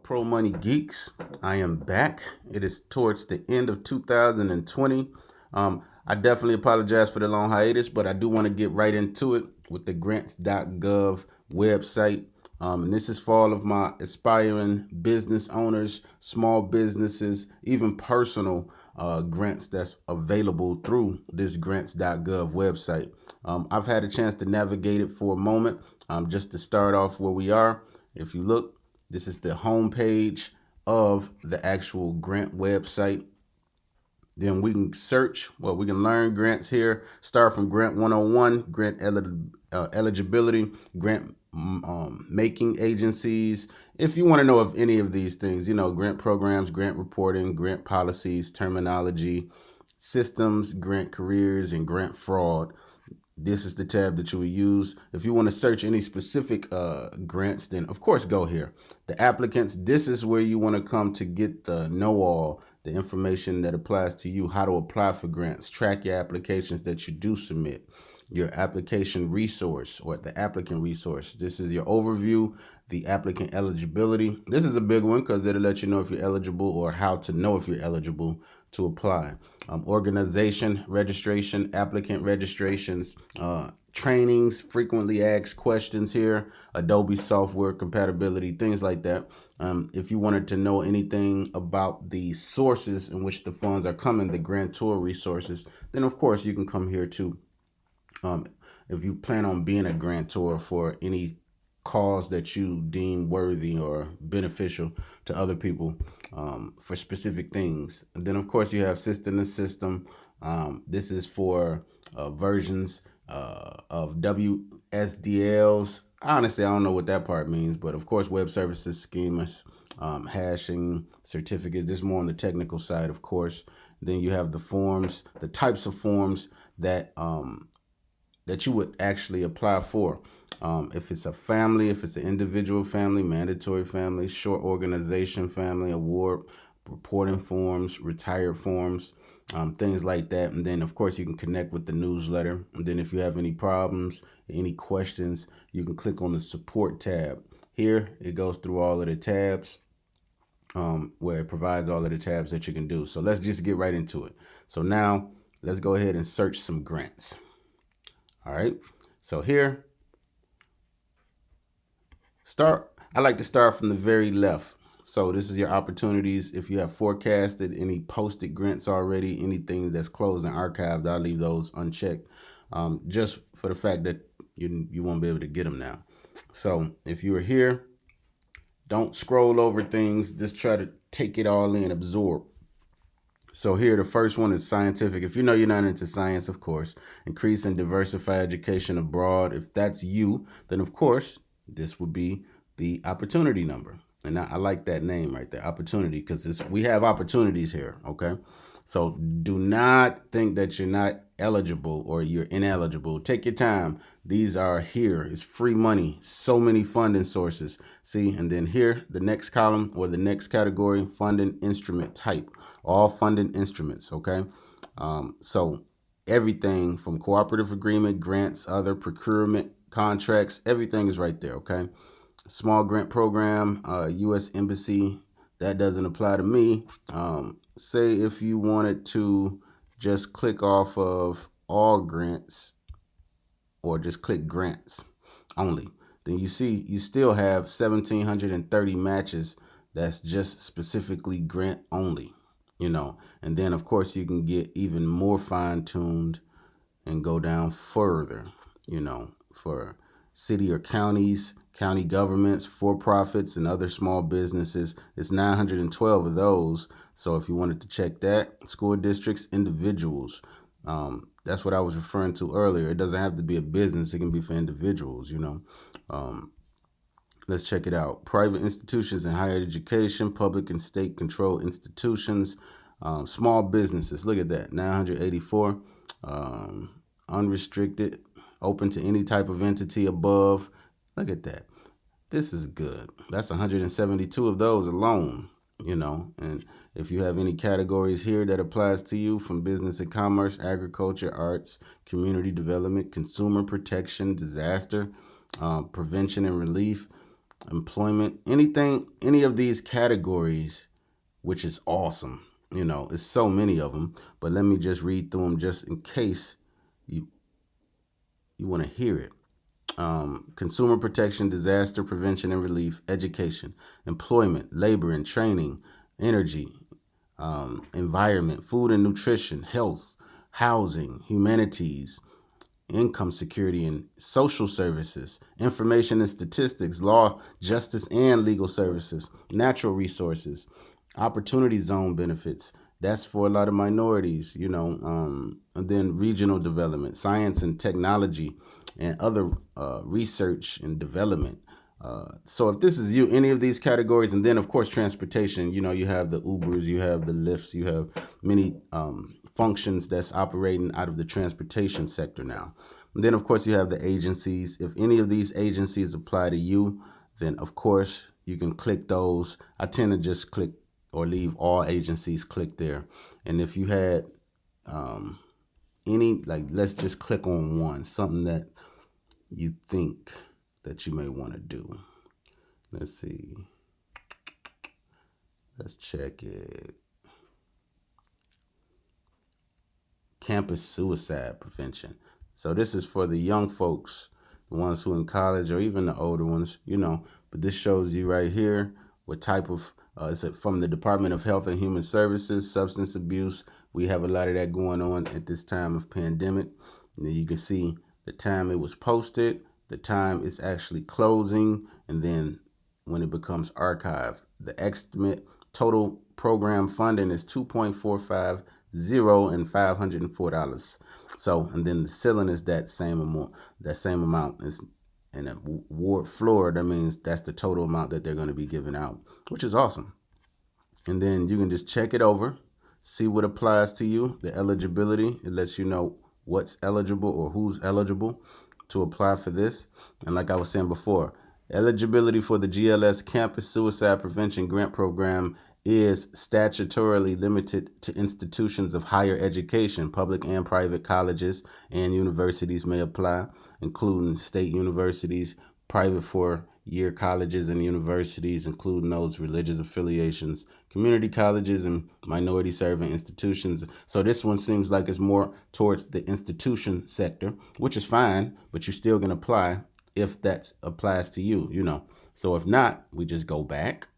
Pro Money Geeks? I am back. It is towards the end of 2020. I definitely apologize for the long hiatus, but I do want to get right into it with the grants.gov website. And this is for all of my aspiring business owners, small businesses, even personal grants that's available through this grants.gov website. I've had a chance to navigate it for a moment, just to start off where we are. If you look, this is the home page of the actual grant website. Then we can search, well, we can learn grants here. Start from Grant 101, grant eligibility, grant making agencies. If you want to know of any of these things, grant programs, grant reporting, grant policies, terminology, systems, grant careers, and grant fraud. This is the tab that you will use. If you want to search any specific grants, then of course go here. The applicants, this is where you want to come to get the know-all, the information that applies to you, how to apply for grants, track your applications that you do submit, your application resource or the applicant resource. This is your overview, the applicant eligibility. This is a big one because it'll let you know if you're eligible or how to know if you're eligible to apply. Organization, registration, applicant registrations, trainings, frequently asked questions here, Adobe software compatibility, things like that. If you wanted to know anything about the sources in which the funds are coming, the grantor resources, then of course you can come here too. If you plan on being a grantor for any cause that you deem worthy or beneficial to other people, for specific things. And then of course you have system to system. This is for versions of WSDLs. Honestly, I don't know what that part means, but of course web services, schemas, hashing, certificates. This is more on the technical side, of course. Then you have the forms, the types of forms that you would actually apply for. If it's a family, if it's an individual family, mandatory family, short organization family, award, reporting forms, retired forms, things like that. And then, of course, you can connect with the newsletter. And then if you have any problems, any questions, you can click on the support tab. Here, it goes through all of the tabs, where it provides all of the tabs that you can do. So let's just get right into it. So now, let's go ahead and search some grants. All right, so here, I like to start from the very left. So this is your opportunities. If you have forecasted any posted grants already, anything that's closed and archived, I'll leave those unchecked, just for the fact that you won't be able to get them now. So if you are here, don't scroll over things. Just try to take it all in, absorb. So here, the first one is scientific. If you know you're not into science, of course, increase and diversify education abroad. If that's you, then of course, this would be the opportunity number. And I like that name right there, opportunity, because we have opportunities here, okay? So do not think that you're not eligible or you're ineligible. Take your time. These are here. It's free money. So many funding sources. See, and then here, the next column or the next category, funding instrument type. All funding instruments, okay? So everything from cooperative agreement, grants, other procurement, contracts, everything is right there, okay? Small grant program, U.S. Embassy, that doesn't apply to me. Say if you wanted to just click off of all grants or just click grants only, then you see you still have 1,730 matches that's just specifically grant only, and then of course you can get even more fine-tuned and go down further, for city or counties, county governments, for-profits, and other small businesses. It's 912 of those. So if you wanted to check that, school districts, individuals, that's what I was referring to earlier. It doesn't have to be a business. It can be for individuals, Let's check it out. Private institutions and higher education, public and state controlled institutions, small businesses. Look at that, 984. Unrestricted, open to any type of entity above. Look at that. This is good. That's 172 of those alone, and if you have any categories here that applies to you, from business and commerce, agriculture, arts, community development, consumer protection, disaster, prevention and relief, employment, anything, any of these categories, which is awesome. It's so many of them, but let me just read through them just in case you want to hear it. Consumer protection, disaster prevention and relief, education, employment, labor and training, energy, environment, food and nutrition, health, housing, humanities, income security and social services, information and statistics, law, justice and legal services, natural resources, opportunity zone benefits. That's for a lot of minorities, and then regional development, science and technology, and other research and development. So if this is you, any of these categories, and then of course transportation, you have the Ubers, you have the Lyfts, you have many functions that's operating out of the transportation sector now. And then of course you have the agencies. If any of these agencies apply to you, then of course you can click those. I tend to just click or leave all agencies click there. And if you had any, like, let's just click on one, something that you think that you may want to do. Let's see. Let's check it. Campus suicide prevention. So this is for the young folks, the ones who are in college or even the older ones, but this shows you right here what type of, it's from the Department of Health and Human Services, substance abuse. We have a lot of that going on at this time of pandemic. And then you can see the time it was posted, the time it's actually closing, and then when it becomes archived. The estimate total program funding is $2.450 and $504. So, and then the ceiling is that same amount. That same amount is in a ward floor. That means that's the total amount that they're going to be giving out, which is awesome. And then you can just check it over, see what applies to you. The eligibility, it lets you know what's eligible or who's eligible to apply for this. And like I was saying before, eligibility for the GLS Campus Suicide Prevention Grant Program is statutorily limited to institutions of higher education. Public and private colleges and universities may apply, including state universities, private four-year colleges and universities, including those religious affiliations, community colleges, and minority serving institutions. So this one seems like it's more towards the institution sector, which is fine, but you still can apply if that applies to you, So if not, we just go back.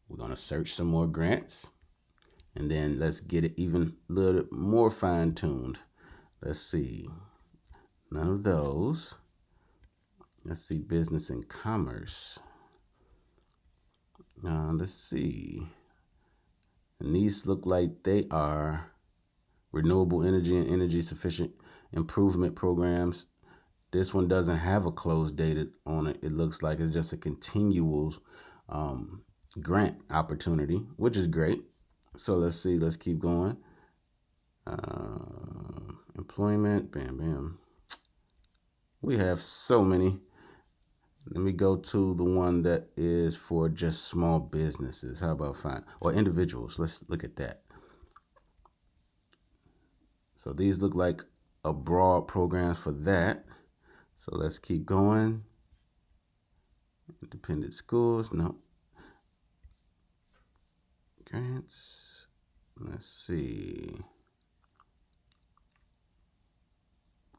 We're going to search some more grants, and then let's get it even a little bit more fine-tuned. Let's see. None of those. Let's see, business and commerce. Let's see. And these look like they are renewable energy and energy sufficient improvement programs. This one doesn't have a close date on it. It looks like it's just a continual grant opportunity, which is great. So let's see. Let's keep going. Employment. Bam, bam. We have so many. Let me go to the one that is for just small businesses. How about or individuals? Let's look at that. So these look like a broad programs for that. So let's keep going. Independent schools, no. Grants. Let's see.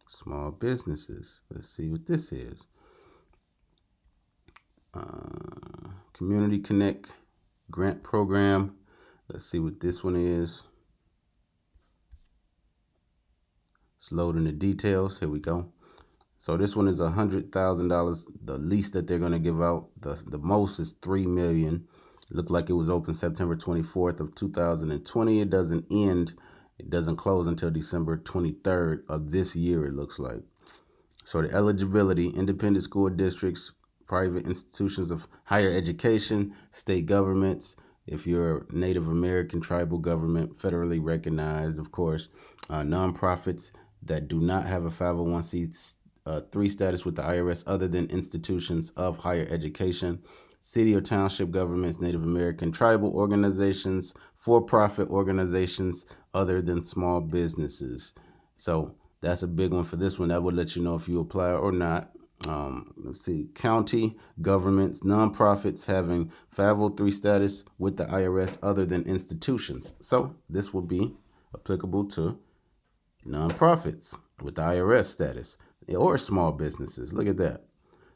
Small businesses. Let's see what this is. Community Connect grant program. Let's see what this one is. It's loading the details. Here we go. So this one is $100,000. The least that they're going to give out. The most is $3 million. It looked like it was open September 24th of 2020. It doesn't end. It doesn't close until December 23rd of this year, it looks like. So the eligibility, independent school districts, private institutions of higher education, state governments, if you're Native American tribal government, federally recognized, of course, nonprofits that do not have a 501c3 status with the IRS other than institutions of higher education, city or township governments, Native American tribal organizations, for-profit organizations other than small businesses. So that's a big one for this one. That would let you know if you apply or not. Let's see, county governments, nonprofits having 503 status with the IRS other than institutions. So this will be applicable to nonprofits with the IRS status or small businesses. Look at that.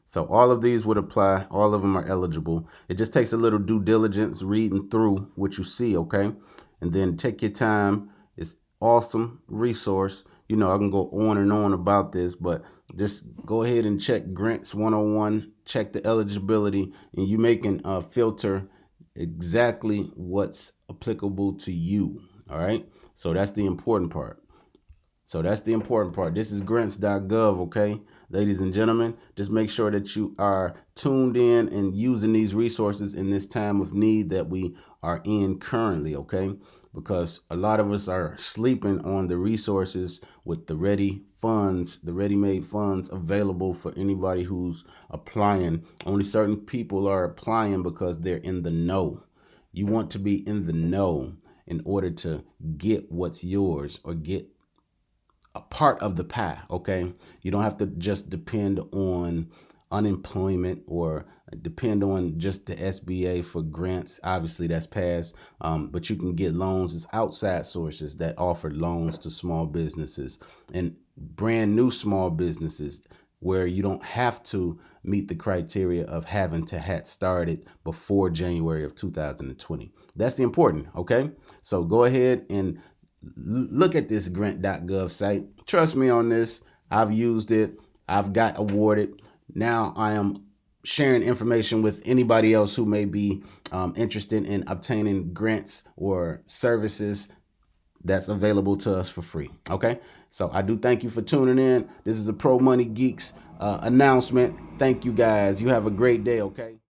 So all of these would apply. All of them are eligible. It just takes a little due diligence reading through what you see, okay? And then take your time. It's awesome resource. You know, I can go on and on about this, but just go ahead and check Grants 101, check the eligibility, and you can filter exactly what's applicable to you, all right? So that's the important part. This is grants.gov, okay? Ladies and gentlemen, just make sure that you are tuned in and using these resources in this time of need that we are in currently, okay? Because a lot of us are sleeping on the resources with the ready funds, the ready-made funds available for anybody who's applying. Only certain people are applying because they're in the know. You want to be in the know in order to get what's yours or get a part of the pie, okay? You don't have to just depend on unemployment or depend on just the SBA for grants. Obviously, that's passed, but you can get loans. It's outside sources that offer loans to small businesses and brand new small businesses where you don't have to meet the criteria of having to had started before January of 2020. That's the important, okay? So go ahead and look at this grant.gov site. Trust me on this. I've used it. I've got awarded. Now I am sharing information with anybody else who may be interested in obtaining grants or services that's available to us for free. Okay. So I do thank you for tuning in. This is a Pro Money Geeks announcement. Thank you guys. You have a great day. Okay.